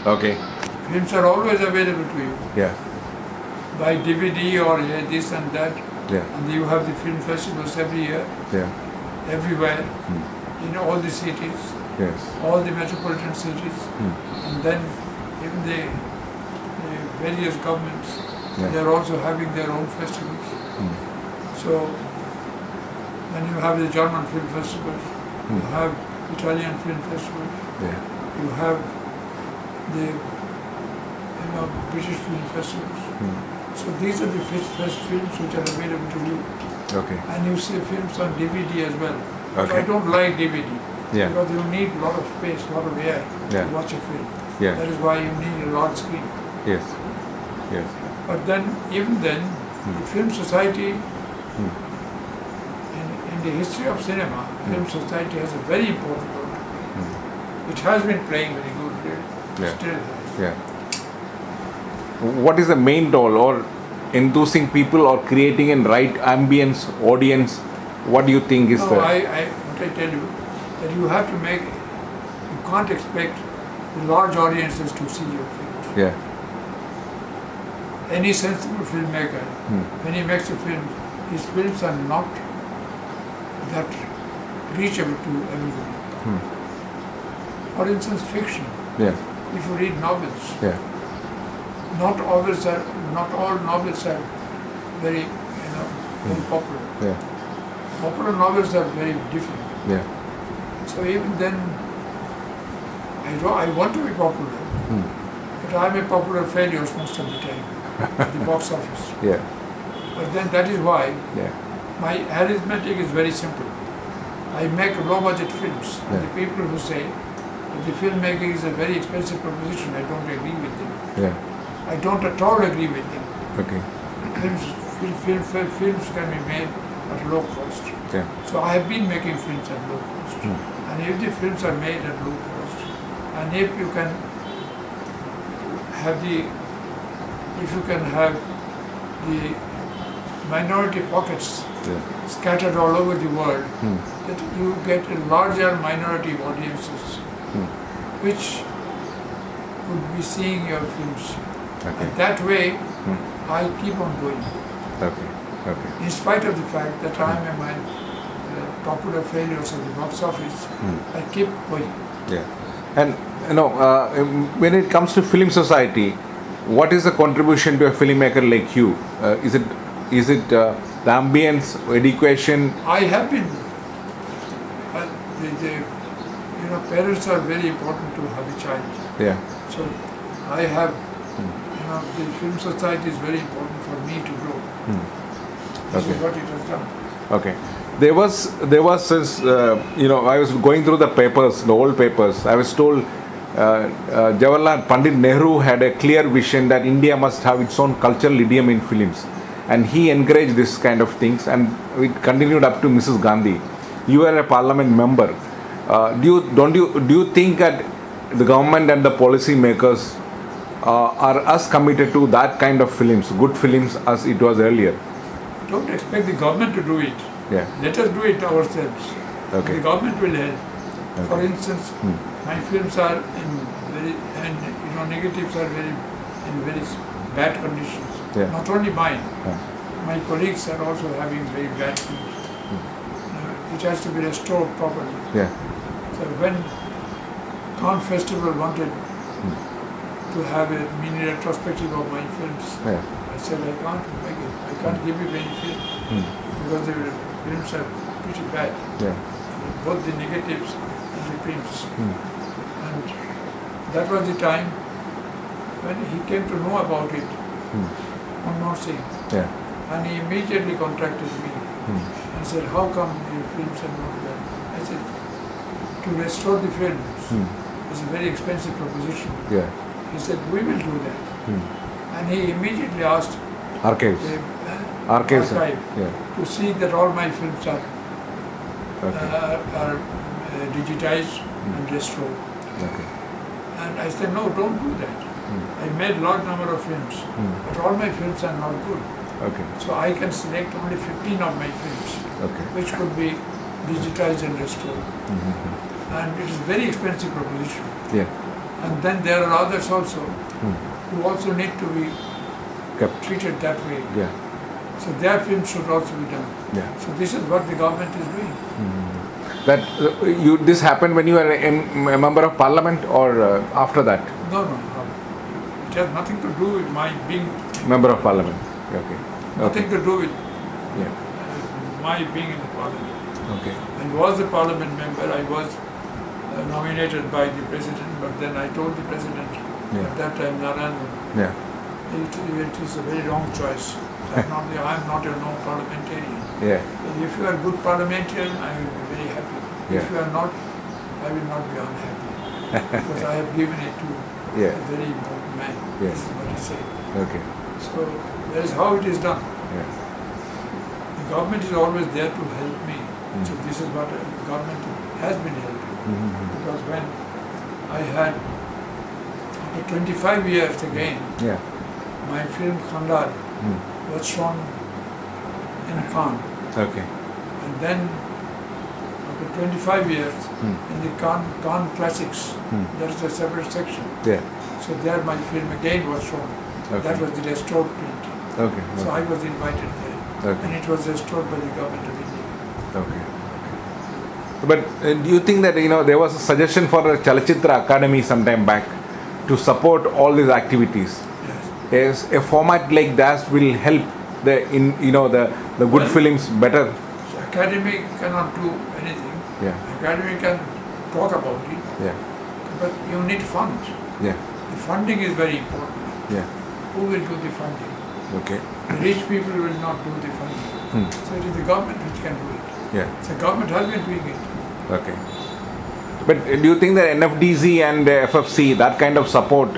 Okay. Films are always available to you Yeah. by DVD or this and that. Yeah. And you have the film festivals every year, Yeah. everywhere, in all the cities, Yes. all the metropolitan cities. And then even the various governments, Yeah. they are also having their own festivals. So then you have the German film festivals, you have Italian film festivals, Yeah. you have the British film festivals. So these are the first films which are available to you. Okay. And you see films on DVD as well. But Okay. I don't like DVD Yeah. because you need a lot of space, a lot of air Yeah. to watch a film. Yeah. That is why you need a large screen. Yes. Yes. But then, even then, the Film Society, in the history of cinema, Film Society has a very important role to play. It has been playing very good role, Yeah. still has. Yeah. What is the main role, or enthusing people, or creating a right ambience, audience? What do you think is No, the? what I tell you, that you have to make, you can't expect the large audiences to see your films. Yeah. Any sensible filmmaker, when he makes a film, his films are not that reachable to everybody. For instance, fiction. Yeah. If you read novels, Yeah. not all novels are very, very popular. Yeah. Popular novels are very different. Yeah. So even then, I want to be popular, but I'm a popular failure most of the time at the box office. Yeah. But then that is why Yeah. my arithmetic is very simple. I make low-budget films. And the people who say that the filmmaking is a very expensive proposition, I don't agree with them. Yeah. I don't at all agree with them. Okay. Films can be made at low cost. Yeah. So I have been making films at low cost. And if the films are made at low cost, and if you can have the minority pockets scattered all over the world, that you get a larger minority audiences which would be seeing your films. Okay. And that way, I keep on going. Okay. Okay. In spite of the fact that I am a popular failures at the box office, I keep going. Yeah. And when it comes to film society, what is the contribution to a filmmaker like you? Is it the ambience, education? I have been. Parents are very important to have a child. Yeah. So I have. The film society is very important for me to grow. This is what it has done. Okay. There was this, I was going through the papers, the old papers. I was told Jawaharlal Pandit Nehru had a clear vision that India must have its own cultural idiom in films. And he encouraged this kind of things, and it continued up to Mrs. Gandhi. You are a parliament member. Do you think that the government and the policy makers are as committed to that kind of films, good films, as it was earlier? Don't expect the government to do it. Yeah. Let us do it ourselves. Okay. The government will help. Okay. For instance, my films are negatives are in very bad conditions. Yeah. Not only mine. My colleagues are also having very bad films. It has to be restored properly. Yeah. So when Cannes Festival wanted to have a mini retrospective of my films, Yeah. I said I can't make it. I can't give you any film because the films are pretty bad. Yeah. Both the negatives and the prints. And that was the time when he came to know about it, Manmohan Singh. Yeah. And he immediately contacted me and said, how come your films are not well? I said, to restore the films is a very expensive proposition. Yeah. He said, we will do that. And he immediately asked Archives. the Archives. archive Yeah. to see that all my films are digitized and restored. Okay. And I said, no, don't do that. I made a large number of films, but all my films are not good. Okay. So I can select only 15 of my films, Okay. which could be digitized and restored. And it is very expensive proposition. Yeah. And then there are others also who also need to be Kept. treated that way. Yeah. So their films should also be done. Yeah. So this is what the government is doing. That this happened when you were a member of parliament or after that? No. It has nothing to do with my being Member of parliament. Okay. nothing to do with Yeah. my being in the parliament. Okay. I was a parliament member. I was nominated by the president, but then I told the president at that time, Narayana, Yeah. it is a very wrong choice. I'm not a no parliamentarian. Yeah. If you are a good parliamentarian, I will be very happy. Yeah. If you are not, I will not be unhappy. Because I have given it to Yeah. a very important man. Yeah. This is what he said. Okay. So that is how it is done. Yeah. The government is always there to help me. So this is what the government has been helping. Because when I had, after 25 years again, Yeah. my film Khandar was shown in Cannes. Okay. And then after 25 years, in the Cannes Classics, there is a separate section. Yeah. So there my film again was shown. Okay. That was the restored print. Okay. So I was invited there. Okay. And it was restored by the government of India. Okay. But do you think that there was a suggestion for a Chalachitra Academy some time back to support all these activities? Yes. As a format like that will help the good films better. So academy cannot do anything. Yeah. Academy can talk about it, Yeah. but you need funds. Yeah. The funding is very important. Yeah. Who will do the funding? Okay. The rich people will not do the funding. So it is the government which can do it. Yeah. So government has been doing it. Okay. But do you think that NFDC and FFC, that kind of support,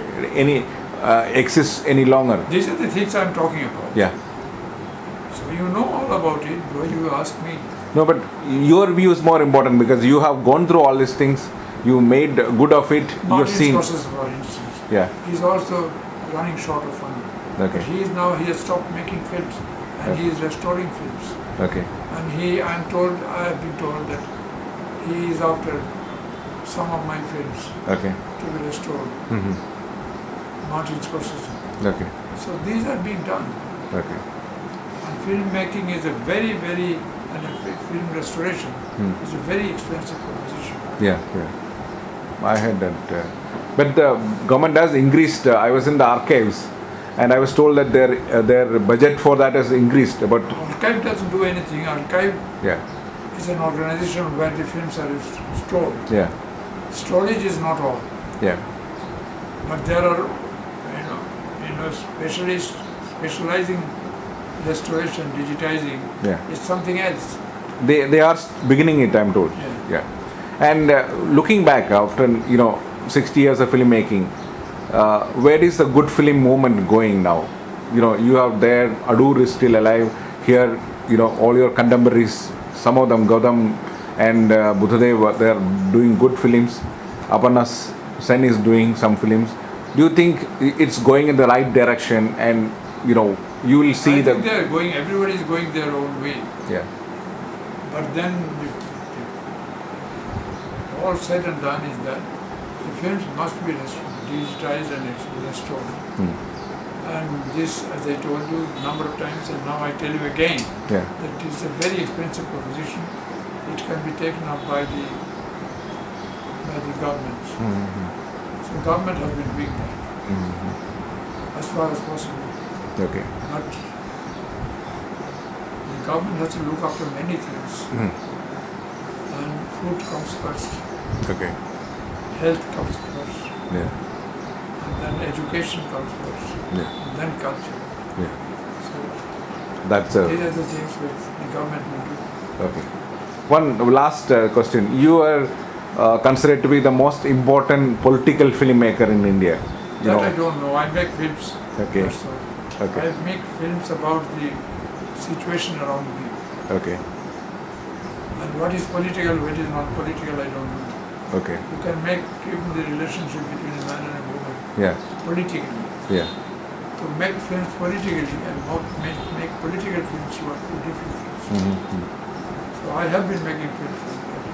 exists any longer? These are the things I am talking about. Yeah. So you know all about it, why you ask me? No, but your view is more important because you have gone through all these things. You made good of it. You've Martin seen. Scorsese, for instance. Yeah. He's also running short of funding. Okay. He has stopped making films and he is restoring films. Okay. And I have been told that he is after some of my films Okay. to be restored. Martin Scorsese. Okay. So these are being done. Okay. And filmmaking is a very, very, and film restoration is a very expensive proposition. Yeah. Yeah. I heard that. But the government has increased. I was in the archives, and I was told that their budget for that has increased. But Archive doesn't do anything. Archive yeah. is an organization where the films are stored. Yeah. Storage is not all. Yeah. But there are, specialists specializing restoration, digitizing. Yeah. It's something else. They are beginning it, I'm told. Yeah. And looking back after 60 years of filmmaking, where is the good film movement going now? You have there, Adur is still alive. Here, all your contemporaries, some of them, Gautam and Buddhadev, they are doing good films. Aparna's Sen is doing some films. Do you think it's going in the right direction? And you will see I think they are going. Everybody is going their own way. Yeah. But then, all said and done is that the films must be digitized and restored. And this, as I told you a number of times, and now I tell you again, Yeah. that it's a very expensive proposition. It can be taken up by the government. So government has been doing that as far as possible. Okay. But the government has to look after many things. And food comes first, Okay. health comes first, Yeah. and then education comes first, Yeah. and then culture. Yeah. So That's these are the things which the government will do. okay. One last question. You are considered to be the most important political filmmaker in India. That I don't know. I make films. Okay. That's all. Okay. I make films about the situation around me. Okay. And what is political, what is not political, I don't know. Okay. You can make even the relationship between a man and a woman Yeah. politically. Yeah. To make films politically and not make political films are two different things. So I have been making films like that.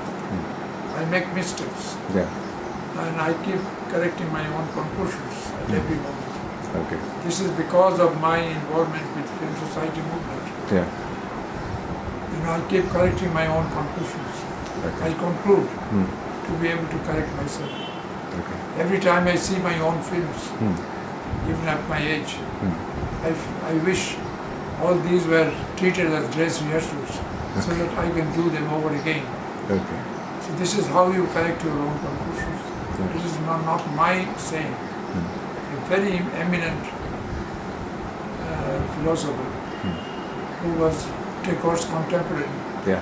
I make mistakes. Yeah. and I keep correcting my own conclusions at every moment. Okay. This is because of my involvement with Film Society movement. Yeah. I keep correcting my own conclusions. Okay. I conclude Hmm. to be able to correct myself. Okay. Every time I see my own films, Hmm. even at my age, Hmm. I wish all these were treated as dress rehearsals so that I can do them over again. Okay. So this is how you correct your own conclusions. This is not my saying. A very eminent philosopher who was Tagore's contemporary, Yeah.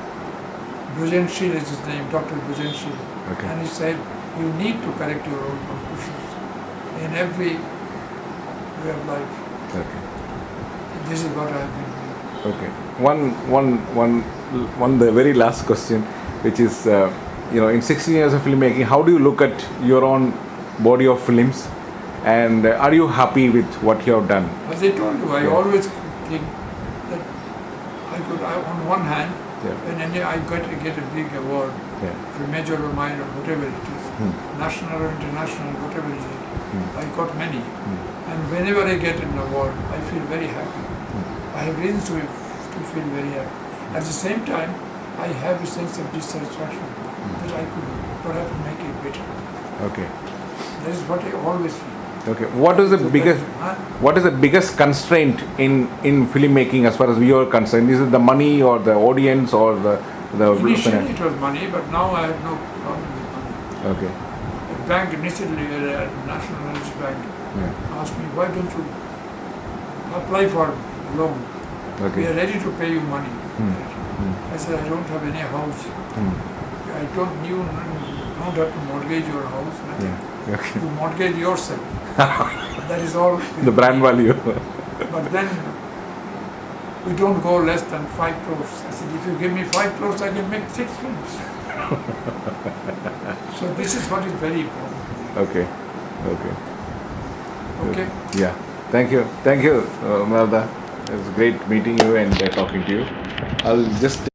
Bhujanshil is his name, Dr. Bhujanshil. Okay. And he said, you need to correct your own conclusions in every way of life. Okay. This is what I have been doing. Okay. One, the very last question, which is, in 16 years of filmmaking, how do you look at your own body of films, and are you happy with what you have done? As I told you, I always think that on one hand, when I get a big award, a major or minor, whatever it is, national or international, whatever it is, I got many. And whenever I get an award, I feel very happy. I have reasons to feel very happy. At the same time, I have a sense of dissatisfaction that I could perhaps make it better. Okay. That is what I always feel. Okay. What is the biggest constraint in filmmaking as far as you are concerned? Is it the money or the audience or the Initially it was money, but now I have no problem with money. Okay. The bank initially, National Knowledge Bank, asked me, why don't you apply for a loan? Okay. We are ready to pay you money. I said, I don't have any house. I don't have to mortgage your house, nothing. Okay. You mortgage yourself. That is all. The brand value. But then we don't go less than 5 crores. I said, if you give me 5 crores, I can make 6 films. So this is what is very important. Okay. Okay. Okay? Yeah. Thank you. Thank you, Mrinal. It was great meeting you and talking to you. I'll just